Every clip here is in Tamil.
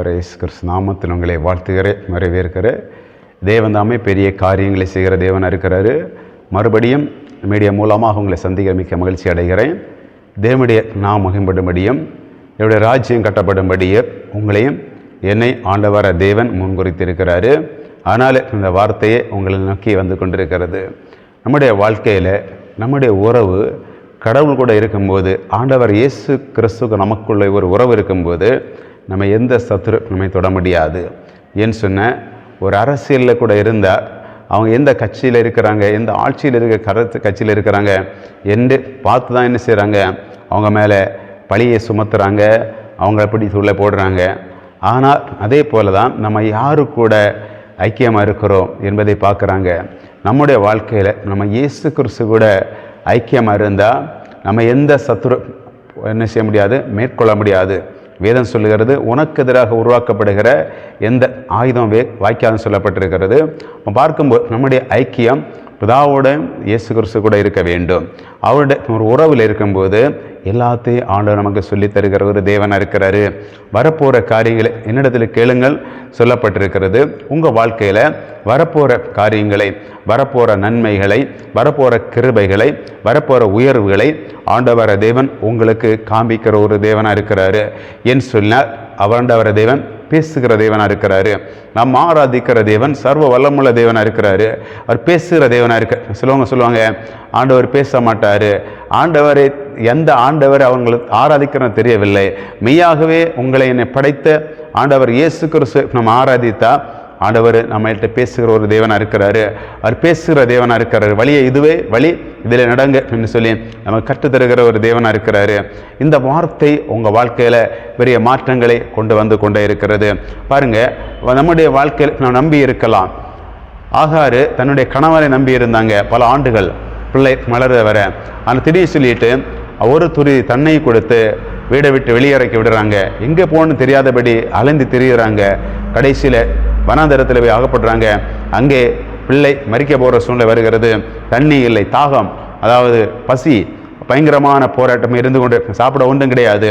இயேசு கிறிஸ்து நாமத்தில் உங்களை வாழ்த்துகிறேன், வரவேற்கிறேன். தேவன் தாமே பெரிய காரியங்களை செய்கிற தேவனாக இருக்கிறாரு. மறுபடியும் மீடியா மூலமாக உங்களை சந்திக்க மிக்க மகிழ்ச்சி அடைகிறேன். தேவனுடைய நாம் மகிம்படும்படியும் என்னுடைய ராஜ்யம் கட்டப்படும்படியும் உங்களையும் என்னை ஆண்டவர தேவன் முன்குறித்திருக்கிறாரு. ஆனால் இந்த வார்த்தையை உங்களை நோக்கி வந்து கொண்டிருக்கிறது. நம்முடைய வாழ்க்கையில் நம்முடைய உறவு கடவுள் கூட இருக்கும்போது, ஆண்டவர் இயேசு கிறிஸ்துக்கு நமக்குள்ள ஒரு உறவு இருக்கும்போது நம்ம எந்த சத்துரு நம்மை தொட முடியாது. ஏன்னு சொன்ன, ஒரு அரசியலில் கூட இருந்தால் அவங்க எந்த கட்சியில் இருக்கிறாங்க, எந்த ஆட்சியில் இருக்கிற கட்சியில் இருக்கிறாங்க என்று பார்த்து தான் என்ன செய்கிறாங்க, அவங்க மேலே பழியை சுமத்துறாங்க, அவங்க எப்படி சொல்ல போடுறாங்க. ஆனால் அதே போல தான் நம்ம யாரு கூட ஐக்கியமாக இருக்கிறோம் என்பதை பார்க்குறாங்க. நம்முடைய வாழ்க்கையில் நம்ம இயேசு கிறிஸ்து கூட ஐக்கியமாக இருந்தால் நம்ம எந்த சத்துரு என்ன செய்ய முடியாது, மேற்கொள்ள முடியாது. வேதம் சொல்லுகிறது, உனக்கு எதிராக உருவாக்கப்படுகிற எந்த ஆயுதம் வாய்க்காதுன்னு சொல்லப்பட்டிருக்கிறது. பார்க்கும்போது நம்முடைய ஐக்கியம் பிதாவோட இயேசு கிறிஸ்து கூட இருக்க வேண்டும். அவருடைய ஒரு உறவில் இருக்கும்போது எல்லாத்தையும் ஆண்டவர் நமக்கு சொல்லித் தருகிற ஒரு தேவனாக இருக்கிறாரு. வரப்போகிற காரியங்களை என்னிடத்தில் கேளுங்கள் சொல்லப்பட்டிருக்கிறது. உங்கள் வாழ்க்கையில் வரப்போகிற காரியங்களை, வரப்போகிற நன்மைகளை, வரப்போகிற கிருபைகளை, வரப்போகிற உயர்வுகளை ஆண்டவர தேவன் உங்களுக்கு காண்பிக்கிற ஒரு தேவனாக இருக்கிறாரு. ஏன்னு சொன்னால் அவண்டவர தேவன் பேசுகிற தேவனாக இருக்கிறாரு. நம்ம ஆராதிக்கிற தேவன் சர்வ வல்லமுள்ள தேவனாக இருக்கிறாரு. அவர் பேசுகிற தேவனாக இருக்க. சொல்லுவாங்க ஆண்டவர் பேச மாட்டார். ஆண்டவரை எந்த ஆண்டவர் அவங்களுக்கு ஆராதிக்கிறன்னு தெரியவில்லை. மெய்யாகவே உங்களை என்னை படைத்த ஆண்டவர் இயேசு கிறிஸ்து நம்ம ஆராதித்தா ஆண்டவர் நம்மள்கிட்ட பேசுகிற ஒரு தேவனாக இருக்கிறாரு. அவர் பேசுகிற தேவனாக இருக்கிறாரு. வழியை இதுவே வழி, இதில் நடங்க என்று சொல்லி நம்ம கற்றுத்தருகிற ஒரு தேவனாக இருக்கிறாரு. இந்த வார்த்தை உங்கள் வாழ்க்கையில் பெரிய மாற்றங்களை கொண்டு வந்து கொண்டே இருக்கிறது. பாருங்கள், நம்முடைய வாழ்க்கையில் நாம் நம்பி இருக்கலாம். ஆகாரு தன்னுடைய கணவரை நம்பி இருந்தாங்க பல ஆண்டுகள், பிள்ளை மலர வர. ஆனால் திடீர்னு சொல்லிட்டு ஒரு துறி தன்னை கொடுத்து வீடை விட்டு வெளியிறக்கி விடுறாங்க. எங்கே போகணுன்னு தெரியாதபடி அலைந்து திரிகிறாங்க. கடைசியில் வனாந்தரத்தில் போய் ஆகப்படுறாங்க. அங்கே பிள்ளை மறிக்க போகிற சூழ்நிலை வருகிறது. தண்ணி இல்லை, தாகம், அதாவது பசி, பயங்கரமான போராட்டம் இருந்து கொண்டு சாப்பிட ஒன்றும் கிடையாது.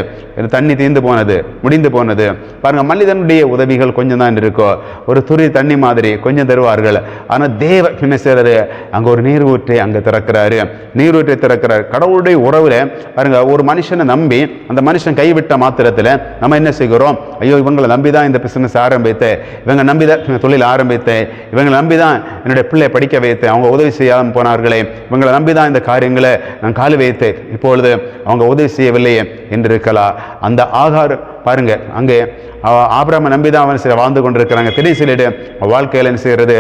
தண்ணி தீர்ந்து போனது, முடிந்து போனது. பாருங்கள், மனிதனுடைய உதவிகள் கொஞ்சம் தான் இருக்கோ, ஒரு துறி தண்ணி மாதிரி கொஞ்சம் தருவார்கள். ஆனால் தேவ என்ன செய்கிறாரு, அங்கே ஒரு நீரூற்றை அங்கே திறக்கிறாரு. நீரூற்றை திறக்கிறார். கடவுளுடைய உறவில் பாருங்கள், ஒரு மனுஷனை நம்பி அந்த மனுஷன் கைவிட்ட மாத்திரத்தில் நம்ம என்ன செய்கிறோம், ஐயோ இவங்களை நம்பி தான் இந்த பிஸ்னஸ் ஆரம்பித்தேன், இவங்க நம்பி தான் தொழில் ஆரம்பித்தேன், இவங்களை நம்பி தான் என்னுடைய பிள்ளை படிக்க வைத்தேன், அவங்க உதவி செய்யாமல் போனார்களே, இவங்களை நம்பி தான் இந்த காரியங்களை நான் கால் வைத்தேன், இப்பொழுது அவங்க உதவி செய்யவில்லையே என்று இருக்கலாம். அந்த ஆகார் பாருங்க, அங்கே ஆபிரகாமை நம்பி தான் அவன் வாழ்ந்து கொண்டிருக்கிறாங்க. திடீர் வாழ்க்கையில் என்ன செய்கிறது,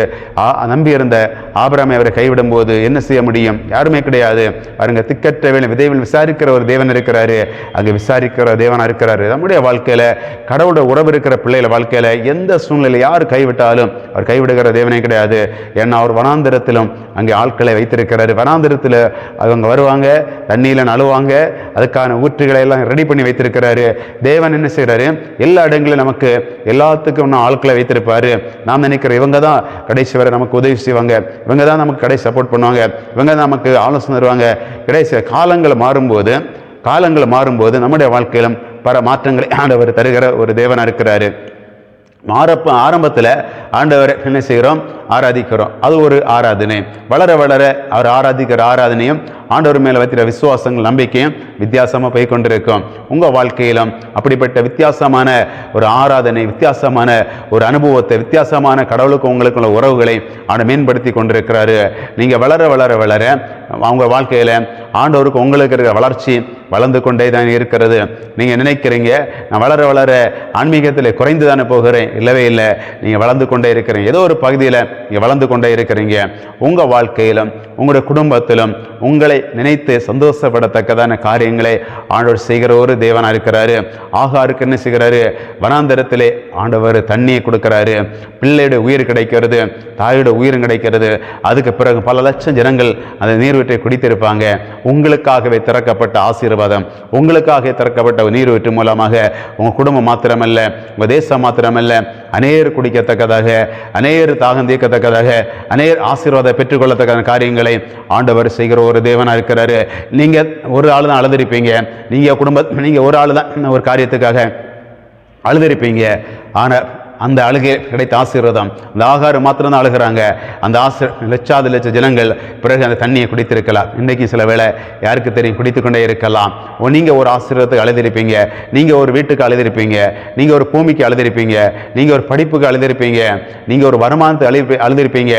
நம்பி இருந்த ஆபிரகாமை அவரை கைவிடும் போது என்ன செய்ய முடியும், யாருமே கிடையாது. பாருங்க, திக்கற்ற வேலை விதைவில் விசாரிக்கிற ஒரு தேவன் இருக்கிறாரு. அங்கே விசாரிக்கிற தேவனாக இருக்கிறாரு. நம்முடைய வாழ்க்கையில் கடவுளோட உறவு இருக்கிற பிள்ளைகள வாழ்க்கையில் எந்த சூழ்நிலை யார் கைவிட்டாலும் அவர் கைவிடுகிற தேவனே கிடையாது. ஏன்னா அவர் வனாந்திரத்திலும் அங்கே ஆட்களை வைத்திருக்கிறாரு. வனாந்திரத்தில் அவங்க வருவாங்க, தண்ணியில் நழுவாங்க, அதுக்கான ஊற்றுகளை எல்லாம் ரெடி பண்ணி வைத்திருக்கிறாரு. தேவன் என்ன செய்கிறாரு, எல்லா இடங்களிலும் நமக்கு எல்லாத்துக்கும் ஆட்களை வைத்திருப்பாரு. நாம் நினைக்கிற இவங்க தான் கடைசி வரை நமக்கு உதவி செய்வாங்க, இவங்க தான் நமக்கு கடைசி சப்போர்ட் பண்ணுவாங்க, இவங்க தான் நமக்கு ஆலோசனை தருவாங்க. கடைசி காலங்கள் மாறும்போது நம்முடைய வாழ்க்கையிலும் பல மாற்றங்களை ஆண்டவர் தருகிற ஒரு தேவனாக இருக்கிறாரு. ஆரம்பத்தில் ஆண்டவரை என்ன செய்கிறோம், ஆராதிக்கிறோம். அது ஒரு ஆராதனை. வளர வளர அவர் ஆராதிக்கிற ஆராதனையும் ஆண்டவர் மேலே வைக்கிற விசுவாசங்கள், நம்பிக்கையும் வித்தியாசமாக போய் கொண்டிருக்கும். உங்கள் வாழ்க்கையிலும் அப்படிப்பட்ட வித்தியாசமான ஒரு ஆராதனை, வித்தியாசமான ஒரு அனுபவத்தை, வித்தியாசமான கடவுளுக்கு உங்களுக்குள்ள உறவுகளை ஆண்டவர் மேம்படுத்தி கொண்டிருக்கிறாரு. நீங்கள் வளர வளர வளர அவங்க வாழ்க்கையில் ஆண்டவருக்கு உங்களுக்கு இருக்கிற வளர்ச்சி வளர்ந்து கொண்டே தான் இருக்கிறது. நீங்கள் நினைக்கிறீங்க நான் வளர வளர ஆன்மீகத்தில் குறைந்து தானே போகிறேன். இல்லவே இல்லை, நீங்கள் வளர்ந்து கொண்டே இருக்கிறீங்க. ஏதோ ஒரு பகுதியில் நீங்கள் வளர்ந்து கொண்டே இருக்கிறீங்க. உங்கள் வாழ்க்கையிலும் உங்களுடைய குடும்பத்திலும் உங்களை நினைத்து சந்தோஷப்படத்தக்கதான காரியங்களை ஆண்டவர் செய்கிற ஒரு தேவனாக இருக்கிறாரு. ஆகாருக்கு என்ன செய்கிறாரு, வனாந்தரத்திலே ஆண்டவர் தண்ணியை கொடுக்கிறாரு. பிள்ளையுடைய உயிர் கிடைக்கிறது, தாயோட உயிரும் கிடைக்கிறது. அதுக்கு பிறகு பல லட்சம் ஜனங்கள் அந்த நீர்வீற்றை குடித்திருப்பாங்க. உங்களுக்காகவே திறக்கப்பட்ட ஆசீர்வாதம், உங்களுக்காக திறக்கப்பட்ட நீர்வீற்று மூலமாக உங்கள் குடும்பம் மாத்திரமல்ல, உங்கள் தேசம் மாத்திரமல்ல, அநேகர் குடிக்கத்தக்கதாக, அநேகர் தாகம் தீர்க்கத்தக்கதாக, அநேகர் ஆசீர்வாதம் பெற்றுக்கொள்ளத்தக்க காரியங்களை ஆண்டவர் செய்கிற ஒரு தேவனாக இருக்கிறாரு. நீங்கள் ஒரு ஆள் தான் அழுதிருப்பீங்க, நீங்கள் ஒரு ஆள் தான் ஒரு காரியத்துக்காக அழுதிருப்பீங்க. ஆனால் அந்த அழுகை கிடைத்த ஆசீர்வாதம், அந்த ஆகார் மாத்திரம்தான் அழுகிறாங்க. அந்த லட்ச ஜனங்கள் பிறகு அந்த தண்ணியை குடித்திருக்கலாம். இன்றைக்கி சில வேளை யாருக்கு தெரியும், குடித்து கொண்டே இருக்கலாம். நீங்கள் ஒரு ஆசீர்வாதத்துக்கு அழுதிருப்பீங்க, நீங்கள் ஒரு வீட்டுக்கு அழுதிருப்பீங்க, நீங்கள் ஒரு பூமிக்கு அழுதிருப்பீங்க, நீங்கள் ஒரு படிப்புக்கு அழுதிருப்பீங்க, நீங்கள் ஒரு வருமானத்தை அழுதிருப்பீங்க,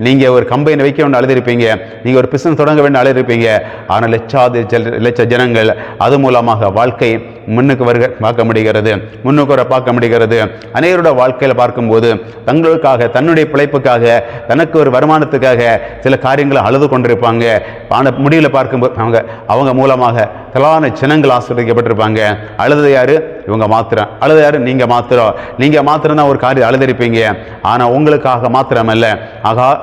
நீங்கள் ஒரு கம்பெனி வைக்க வேண்டும் அழுதிருப்பீங்க, நீங்கள் ஒரு பிசினஸ் தொடங்க வேண்டும் அழுதிருப்பீங்க. ஆனால் லட்ச ஜனங்கள் அது மூலமாக வாழ்க்கை முன்னுக்கு பார்க்க முடிகிறது, முன்னுக்கு வர பார்க்க முடிகிறது. அனைவரோட வாழ்க்கையில் பார்க்கும்போது தங்களுக்காக, தன்னுடைய பிழைப்புக்காக, தனக்கு ஒரு வருமானத்துக்காக சில காரியங்களை அழுது கொண்டிருப்பாங்க. ஆனால் முடிவில் பார்க்கும்போது அவங்க மூலமாக திரளான ஜனங்கள் ஆசீர்வதிக்கப்பட்டிருப்பாங்க. அழுது யாரு? இவங்க மாத்திரம். அழுது யாரு? நீங்கள் மாத்திரம். நீங்கள் மாத்திரம் தான் ஒரு காரியம் அழுதிருப்பீங்க. ஆனால் உங்களுக்காக மாத்திரமல்ல,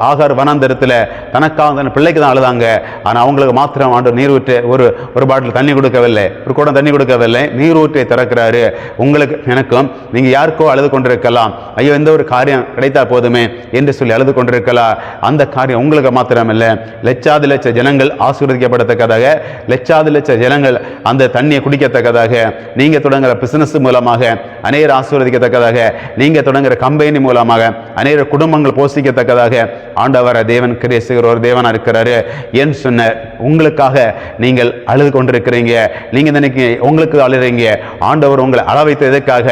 ஆகார் வனாந்தரத்தில் தனக்காக தன் பிள்ளைக்கு தான் அழுதாங்க. ஆனால் அவங்களுக்கு மாத்திரம் ஆண்டவர் நீர் ஊற்று ஒரு பாட்டில் தண்ணி கொடுக்கவில்லை, ஒரு குடம் தண்ணி கொடுக்கவில்லை, நீர் ஊற்றை திறக்கிறாரு. உங்களுக்கு எனக்கும் நீங்கள் யாருக்கோ அழுது கொண்டிருக்கலாம், ஐயோ எந்த ஒரு காரியம் கிடைத்தா போதுமே என்று சொல்லி அழுது கொண்டிருக்கலாம். அந்த காரியம் உங்களுக்கு மாத்திரமல்ல, லட்ச ஜனங்கள் ஆசீர்வதிக்கப்படத்தக்கதாக, லட்ச ஜனங்கள் அந்த தண்ணியை குடிக்கத்தக்கதாக, நீங்கள் தொடங்குற பிசினஸ் மூலமாக அநேகர் ஆசீர்வதிக்கத்தக்கதாக, நீங்கள் தொடங்குற கம்பெனி மூலமாக அநேகர் குடும்பங்கள் போஷிக்கத்தக்கதாக ஆண்டவர தேவன் கிரியை செய்கிற ஒரு தேவனா இருக்கிறாரு. ஏன் சொன்ன உங்களுக்காக நீங்கள் அழுது கொண்டிருக்கிறீங்க. நீங்க நினைக்கிறீங்க உங்களுக்கு அழுறீங்க, ஆண்டவர் உங்களை அள வைத்த எதற்காக,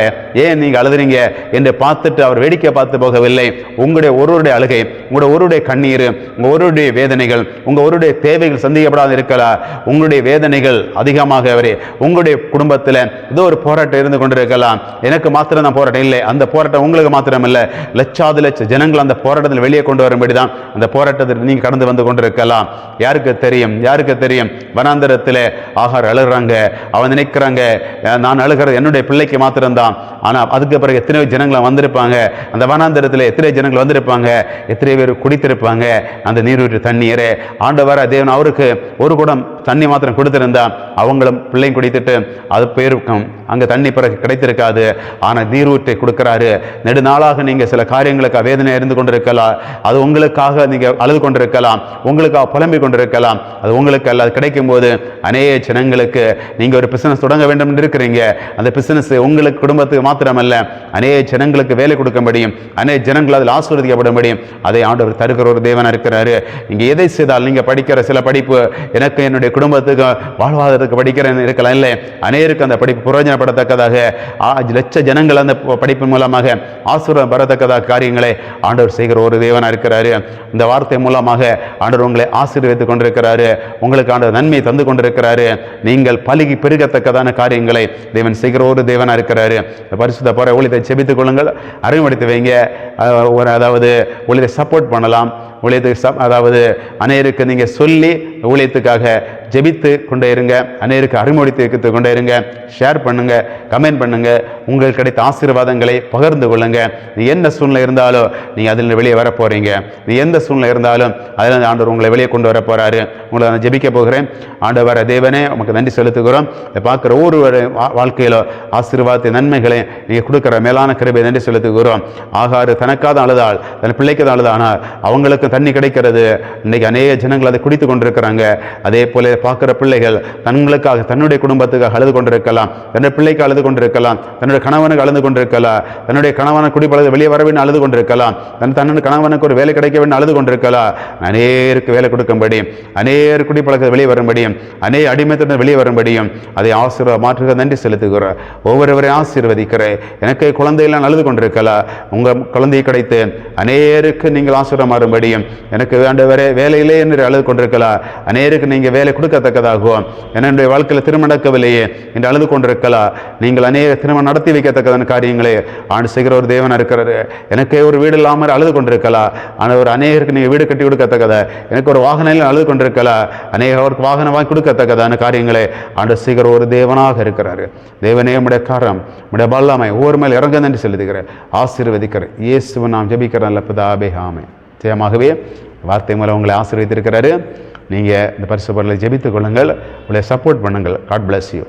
ஏன் நீங்க அழுதுறீங்க என்று பார்த்துட்டு அவர் வேடிக்கை பார்த்து போகவில்லை. உங்களுடைய ஒருவருடைய அழுகை, உங்களுடைய ஒருவருடைய கண்ணீர், உங்க ஒருவருடைய வேதனைகள், உங்க ஒருவருடைய தேவைகள் சந்திக்கப்படாது இருக்கலாம். உங்களுடைய வேதனைகள் அதிகமாக உங்களுடைய குடும்பத்தில் ஏதோ ஒரு போராட்டம் இருந்து கொண்டிருக்கலாம். எனக்கு மாத்திரம் தான் போராட்டம் இல்லை, அந்த போராட்டம் உங்களுக்கு மாத்திரம் இல்லை, லட்ச ஜனங்கள் அந்த போராட்டத்தில் வெளியே கொண்டு வரும்படிதான் அந்த போராட்டத்தில் நீங்க கடந்து வந்து கொண்டிருக்கலாம். யாருக்கு தெரியும், யாருக்கு தெரியும்? வனாந்தரத்தில் ஆகார் அழுகிறாங்க. அவன் நினைக்கிறாங்க, நான் அழுகிறது என்னுடைய பிள்ளைக்கு மாத்திரம்தான். ஆனால் அதுக்கு பிறகு எத்தனை ஜனங்களை வந்திருப்பாங்க, அந்த வனாந்தரத்தில் எத்தனை ஜனங்கள் வந்திருப்பாங்க, எத்தனை பேர் குடித்திருப்பாங்க அந்த நீரூற்று தண்ணீரே. ஆண்டவர தேவன் அவருக்கு ஒரு குடம் தண்ணி மாத்திரம் கொடுத்திருந்தா அவங்களும் பிள்ளையும் குடித்துட்டு அது போயிருக்கும், அங்கே தண்ணி பிறகு கிடைத்திருக்காது. ஆனால் நீரூற்றை கொடுக்கிறாரு. நெடுநாளாக நீங்கள் சில காரியங்களுக்கு வேதனை இருந்து கொண்டிருக்கலாம், அது உங்களுக்காக நீங்கள் அழுது கொண்டிருக்கலாம், உங்களுக்காக புலம்பிக் கொண்டிருக்கலாம். அது உங்களுக்கு அல்ல. அது கிடைக்கும் போது அநேக ஜனங்களுக்கு நீங்கள் ஒரு பிசினஸ் தொடங்க வேண்டும் என்று இருக்கிறீங்க. அந்த பிசினஸ் உங்களுக்கு குடும்பத்துக்கு மாத்திரமல்ல, அநேக ஜனங்களுக்கு வேலை கொடுக்க முடியும், அநேக ஜனங்கள் அதில் ஆசீர்வதிக்கப்பட முடியும். அதை ஆண்டவர் தருகிற ஒரு தேவனா இருக்கிறாரு. நீங்கள் எதை செய்தால், நீங்கள் படிக்கிற சில படிப்பு எனக்கு என்னுடைய குடும்பத்துக்கு வாழ்வாதாரத்துக்கு படிக்கிறேன் இருக்கலாம், இல்லை அநேகருக்கு அந்த படிப்பு பிரயோஜனப்படத்தக்கதாக லட்ச ஜனங்கள் அந்த படிப்பின் மூலமாக ஆசீர்வாதம் பெறத்தக்கதாக காரியங்களை ஆண்டவர் செய்கிற ஒரு தேவனா இருக்கிறாரு. இந்த வார்த்தை மூலமாக ஆண்டவர் உங்களை ஆசீர்வதித்துக் கொண்டிருக்கிறாரு, உங்களுக்கு ஆண்டவர் நன்மை தந்து கொண்டிருக்கிறாரு. நீங்கள் பலுகி பெருகத்தக்கதான காரியங்களை தேவன் செய்கிற ஒரு தேவனா இருக்கிறாரு. பரிசுத்த போற ஊழியத்தை செபித்துக் கொள்ளுங்கள், அறிமுகப்படுத்தி வைங்க. அதாவது ஊழியத்தை சப்போர்ட் பண்ணலாம், ஊழியத்துக்கு அதாவது அநேகருக்கு நீங்கள் சொல்லி ஊழியத்துக்காக ஜெபித்து கொண்டே இருங்க, அநேகருக்கு அறிமுகப்படுத்தி கொண்டே இருங்க, ஷேர் பண்ணுங்க, கமெண்ட் பண்ணுங்க, உங்களுக்கு கிடைத்த ஆசீர்வாதங்களை பகிர்ந்து கொள்ளுங்க. நீ என்ன சூழ்நிலை இருந்தாலும் நீங்கள் அதில் வெளியே வர போறீங்க. நீ எந்த சூழ்நிலை இருந்தாலும் அதில் ஆண்டவர் உங்களை வெளியே கொண்டு வர போறாரு. உங்களை நான் ஜெபிக்க போகிறேன். ஆண்டவர் தேவனே உமக்கு நன்றி செலுத்துகிறோம். பார்க்குற ஒவ்வொரு வாழ்க்கையிலோ ஆசீர்வாதத்தை நன்மைகளை நீங்கள் கொடுக்குற மேலான கிருபை நன்றி செலுத்துகிறோம். ஆகாரு தனக்காக அழுதாள், தன் பிள்ளைக்கு தான் அழுதானால் அவங்களுக்கு தண்ணி கிடைக்கிறது. இன்னைக்கு அநேக ஜனங்கள் அதை குடித்து கொண்டிருக்கிறாங்க. அதே போல பார்க்கிற பிள்ளைகள் தங்களுக்காக, தன்னுடைய குடும்பத்துக்காக அழுது கொண்டிருக்கலாம், தன்னுடைய பிள்ளைக்கு அழுது கொண்டிருக்கலாம், தன்னுடைய கணவனுக்கு அழுது கொண்டிருக்கலாம், தன்னுடைய கணவனை குடிப்பழகு வெளியே வர வேண்டும் அழுது கொண்டிருக்கலாம், தன்னுடைய கணவனுக்கு ஒரு வேலை கிடைக்க வேண்டும் அழுது கொண்டிருக்கலாம். அநேருக்கு வேலை கொடுக்கும்படி, அநேக குடிப்பழக்க வெளியே வரும்படியும், அநேக அடிமைத்தன வெளியே வரும்படியும் அதை மாற்றுக நன்றி செலுத்துகிறோம். ஒவ்வொருவரையும் ஆசீர்வதிக்கிறேன். எனக்கு குழந்தையெல்லாம் அழுது கொண்டிருக்கலாம், உங்கள் குழந்தையை கிடைத்து அநேருக்கு நீங்கள் ஆசீர்வாதம் மாறும்படியும், எனக்கு வேண்டவரே வேலையிலே என்று அழுது கொண்டிருக்கலாம், அநேருக்கு நீங்கள் வேலை கொடுக்கத்தக்கதாகும். என்னுடைய வாழ்க்கையில் திருமணம் நடக்கவில்லையே என்று அழுது கொண்டிருக்கலாம், நீங்கள் அநேக திருமணம் நடத்தி வைக்கத்தக்கதான காரியங்களே ஆண்டு செய்கிற ஒரு தேவன் இருக்கிறாரு. எனக்கு ஒரு வீடு இல்லாமல் அழுது கொண்டிருக்கலாம், ஆனால் ஒரு அநேகருக்கு நீங்கள் வீடு கட்டி கொடுக்கத்தக்கதா, எனக்கு ஒரு வாகனம் அழுது கொண்டிருக்கலாம், அநேகருக்கு வாகனம் வாங்கி கொடுக்கத்தக்கதான காரியங்களே ஆண்டு செய்கிற ஒரு தேவனாக இருக்கிறாரு. தேவனே உடைய காரம், உடைய வல்லமை ஒவ்வொரு மேல் இறங்க நன்றி செலுத்துகிறேன், ஆசீர்வதிக்கிறேன். இயேசுவை நாம் ஜெபிக்கிறேன் நல்ல பிதாவே, ஆமென். நிச்சயமாகவே வார்த்தை மூலம் உங்களை ஆசீர்வதித்திருக்கிறாரு. நீங்கள் இந்த பரிசு பொருளை ஜெபித்துக் கொள்ளுங்கள், உங்களை சப்போர்ட் பண்ணுங்கள். God bless you.